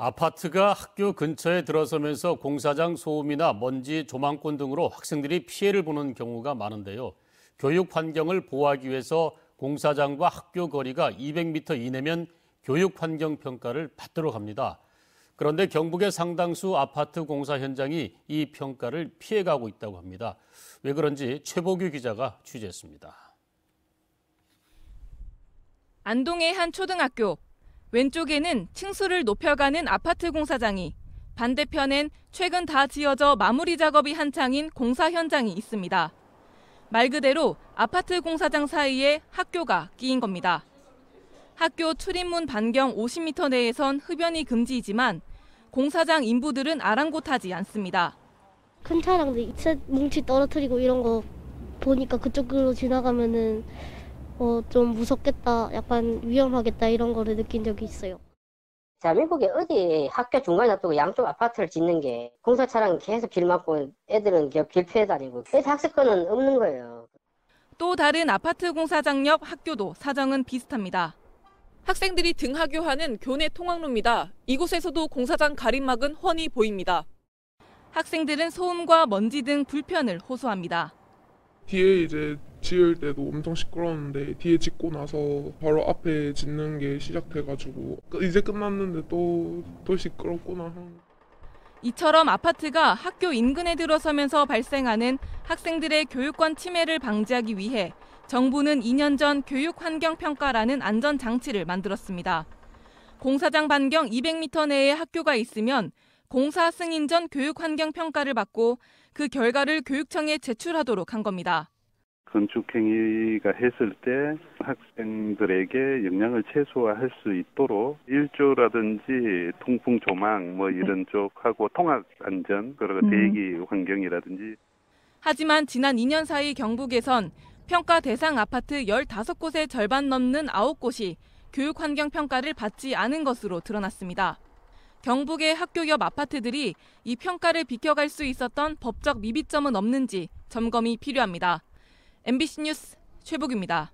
아파트가 학교 근처에 들어서면서 공사장 소음이나 먼지, 조망권 등으로 학생들이 피해를 보는 경우가 많은데요. 교육 환경을 보호하기 위해서 공사장과 학교 거리가 200m 이내면 교육 환경 평가를 받도록 합니다. 그런데 경북의 상당수 아파트 공사 현장이 이 평가를 피해가고 있다고 합니다. 왜 그런지 최보규 기자가 취재했습니다. 안동의 한 초등학교. 왼쪽에는 층수를 높여가는 아파트 공사장이, 반대편엔 최근 다 지어져 마무리 작업이 한창인 공사 현장이 있습니다. 말 그대로 아파트 공사장 사이에 학교가 끼인 겁니다. 학교 출입문 반경 50m 내에선 흡연이 금지이지만 공사장 인부들은 아랑곳하지 않습니다. 큰 차량들 뭉치 떨어뜨리고 이런 거 보니까 그쪽으로 지나가면은 좀 무섭겠다, 약간 위험하겠다 이런 거를 느낀 적이 있어요. 대한민국에 어디 학교 중간에 놔두고 양쪽 아파트를 짓는 게 공사 차량 계속 길 막고 애들은 길 피해 다니고 그래서 학습권은 없는 거예요. 또 다른 아파트 공사장 옆 학교도 사정은 비슷합니다. 학생들이 등하교하는 교내 통학로입니다. 이곳에서도 공사장 가림막은 훤히 보입니다. 학생들은 소음과 먼지 등 불편을 호소합니다. 뒤에 이제 지을 때도 엄청 시끄러웠는데 뒤에 짓고 나서 바로 앞에 짓는 게 시작돼가지고 이제 끝났는데 또 시끄럽구나. 이처럼 아파트가 학교 인근에 들어서면서 발생하는 학생들의 교육권 침해를 방지하기 위해 정부는 2년 전 교육환경평가라는 안전장치를 만들었습니다. 공사장 반경 200m 내에 학교가 있으면 공사 승인 전 교육환경평가를 받고 그 결과를 교육청에 제출하도록 한 겁니다. 건축행위가 했을 때 학생들에게 영향을 최소화할 수 있도록 일조라든지 통풍 조망 이런 쪽하고 통학 안전 그리고 대기 환경이라든지. 하지만 지난 2년 사이 경북에선 평가 대상 아파트 15곳의 절반 넘는 9곳이 교육환경 평가를 받지 않은 것으로 드러났습니다. 경북의 학교 옆 아파트들이 이 평가를 비켜갈 수 있었던 법적 미비점은 없는지 점검이 필요합니다. MBC 뉴스 최보규입니다.